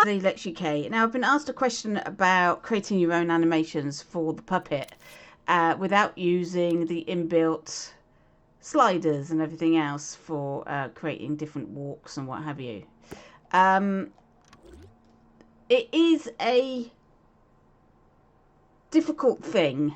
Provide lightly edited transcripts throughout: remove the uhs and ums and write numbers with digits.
Hi, Lex UK. Now, I've been asked a question about creating your own animations for the puppet without using the inbuilt sliders and everything else for creating different walks and what have you. It is a difficult thing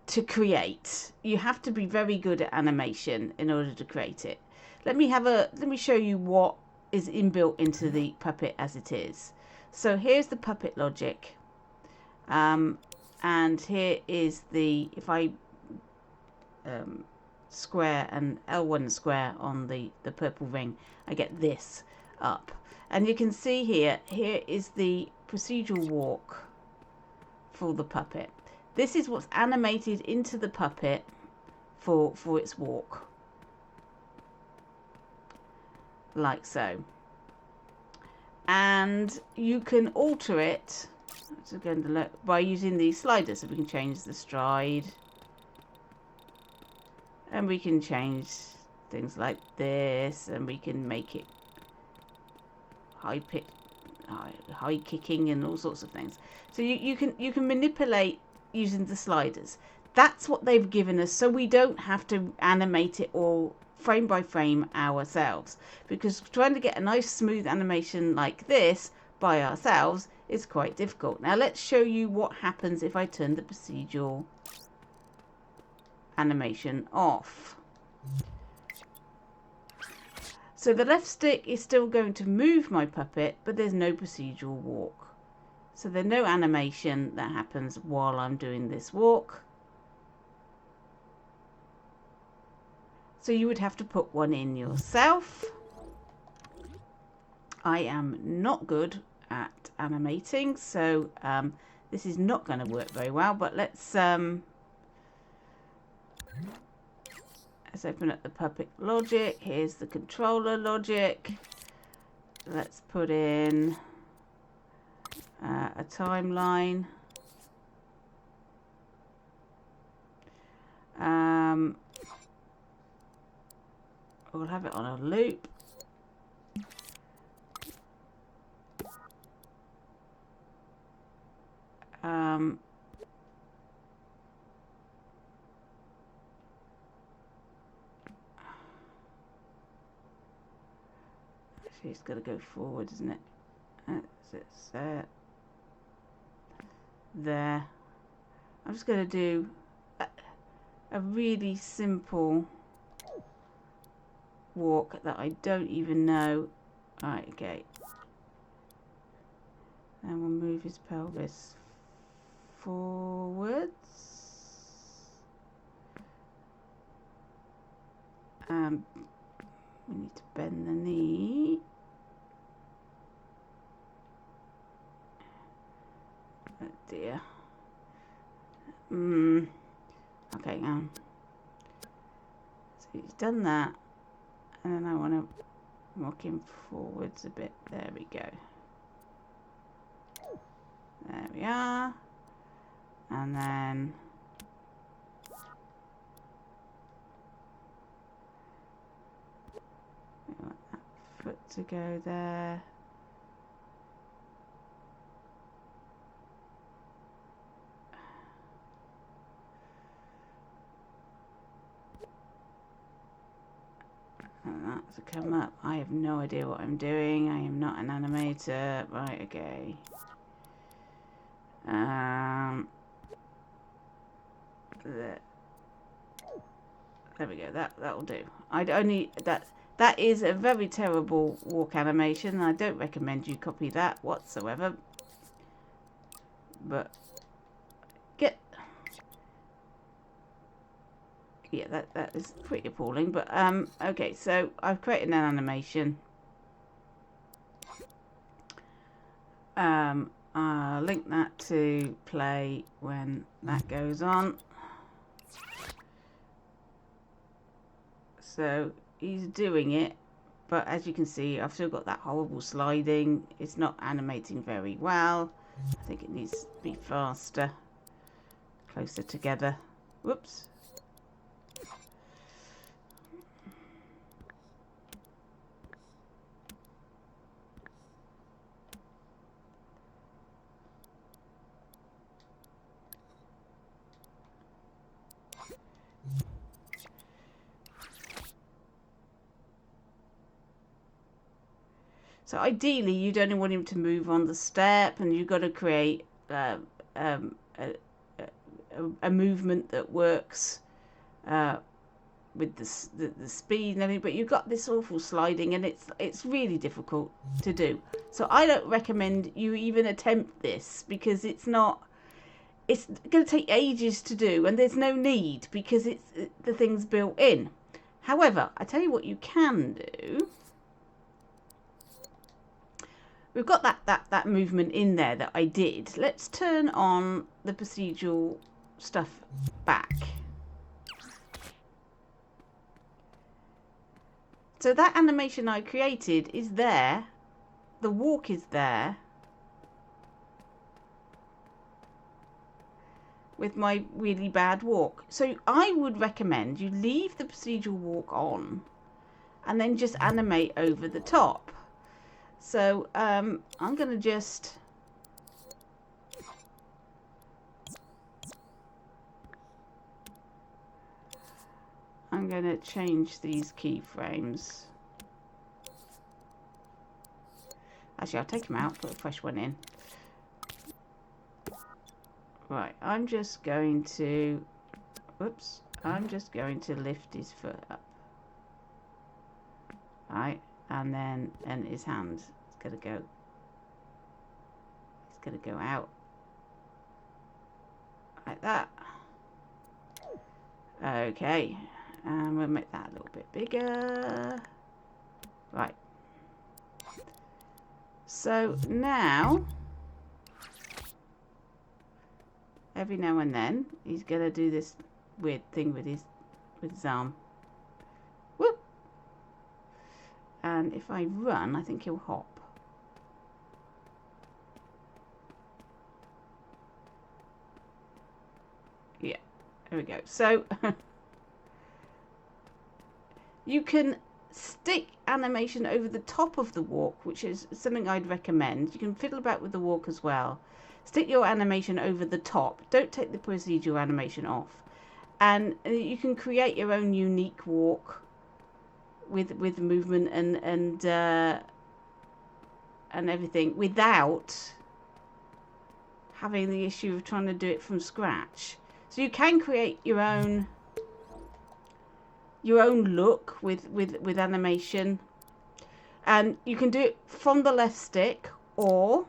to create. You have to be very good at animation in order to create it. Let me show you what is inbuilt into the puppet as it is. So here's the puppet logic, and here is the, if I square and L1 square on the purple ring, I get this up, and you can see here is the procedural walk for the puppet. This is what's animated into the puppet for its walk, like so. And you can alter it, so going to look, by using these sliders. So we can change the stride, and we can change things like this, and we can make it high pitch, high kicking, and all sorts of things. So you can manipulate using the sliders. That's what they've given us, so we don't have to animate it all frame by frame ourselves, because trying to get a nice smooth animation like this by ourselves is quite difficult. Now let's show you what happens if I turn the procedural animation off. So the left stick is still going to move my puppet, but there's no procedural walk. So there's no animation that happens while I'm doing this walk. So you would have to put one in yourself. I am not good at animating, so this is not going to work very well, but let's open up the puppet logic. Here's the controller logic. Let's put in a timeline. We'll have it on a loop. Actually, it's got to go forward, isn't it? It's there. I'm just going to do a really simple walk that I don't even know. Right, okay. And we'll move his pelvis forwards. We need to bend the knee. Oh dear. Okay, so he's done that, and then I want to walk him forwards a bit. There we go. There we are. And then we want that foot to go there. And that to come up. I have no idea what I'm doing. I am not an animator. Right, okay. There we go. That'll do. That is a very terrible walk animation. I don't recommend you copy that whatsoever. But yeah, that is pretty appalling. But okay, so I've created an animation. I'll link that to play when that goes on. So he's doing it, But as you can see, I've still got that horrible sliding. It's not animating very well. I think it needs to be faster, closer together. Whoops. So ideally, you'd only want him to move on the step, and you've got to create a movement that works with the speed and everything. But you've got this awful sliding, and it's really difficult to do. So I don't recommend you even attempt this, because it's going to take ages to do, and there's no need, because the thing's built in. However, I tell you what you can do. We've got that movement in there that I did. Let's turn on the procedural stuff back. So that animation I created is there. The walk is there. With my really bad walk. So I would recommend you leave the procedural walk on and then just animate over the top. So I'm going to just change these keyframes. Actually, I'll take them out, put a fresh one in. Right, I'm just going to lift his foot up. Right. And his hand is going to go. It's going to go out like that. Okay, and we'll make that a little bit bigger. Right. So now, every now and then, he's going to do this weird thing with his arm. Whoop. And if I run, I think he'll hop. Yeah, there we go. So you can stick animation over the top of the walk, which is something I'd recommend. You can fiddle about with the walk as well. Stick your animation over the top. Don't take the procedural animation off. And you can create your own unique walk with movement and everything without having the issue of trying to do it from scratch. So you can create your own look with animation, and you can do it from the left stick, or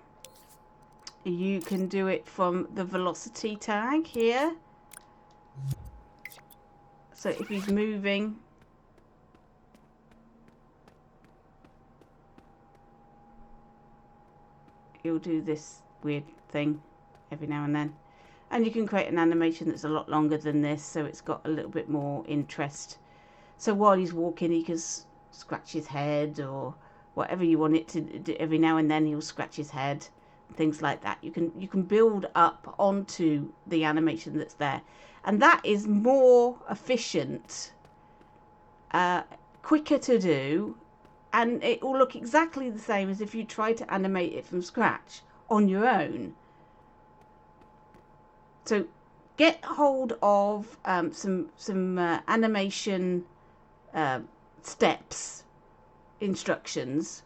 you can do it from the velocity tag here. So if he's moving, he'll do this weird thing every now and then. And you can create an animation that's a lot longer than this, so it's got a little bit more interest. So while he's walking, he can scratch his head or whatever you want it to do. Every now and then he'll scratch his head, things like that. You can build up onto the animation that's there, and that is more efficient, quicker to do, and it will look exactly the same as if you try to animate it from scratch on your own. So get hold of some animation steps, instructions,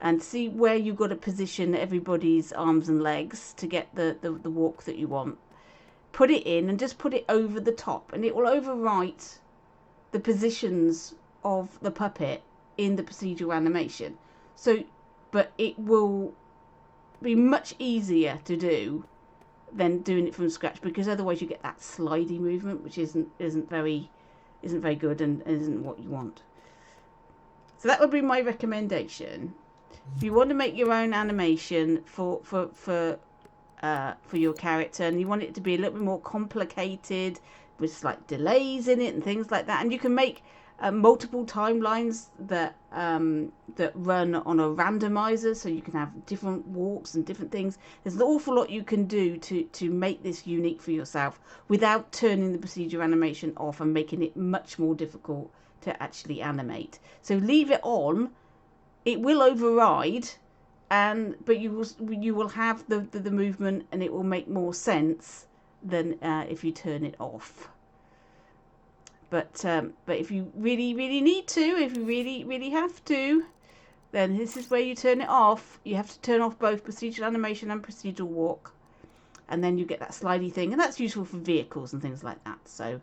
and see where you've got to position everybody's arms and legs to get the walk that you want. Put it in and just put it over the top, and it will overwrite the positions of the puppet in the procedural animation. So, but it will be much easier to do than doing it from scratch, because otherwise you get that slidey movement, which isn't very good and isn't what you want. So that would be my recommendation. If you want to make your own animation for your character, and you want it to be a little bit more complicated with like delays in it and things like that, and you can make multiple timelines that that run on a randomizer, so you can have different walks and different things. There's an awful lot you can do to make this unique for yourself without turning the procedure animation off and making it much more difficult to actually animate. So leave it on. It will override, but you will have the movement, and it will make more sense than if you turn it off. But if you really need to, if you really have to, then this is where you turn it off. You have to turn off both procedural animation and procedural walk, and then you get that slidey thing, and that's useful for vehicles and things like that. So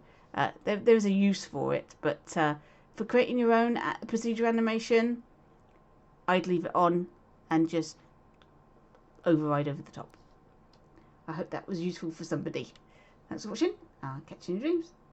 there's a use for it, but for creating your own procedural animation, I'd leave it on and just override over the top. I hope that was useful for somebody. Thanks for watching. I'll catch you in your dreams.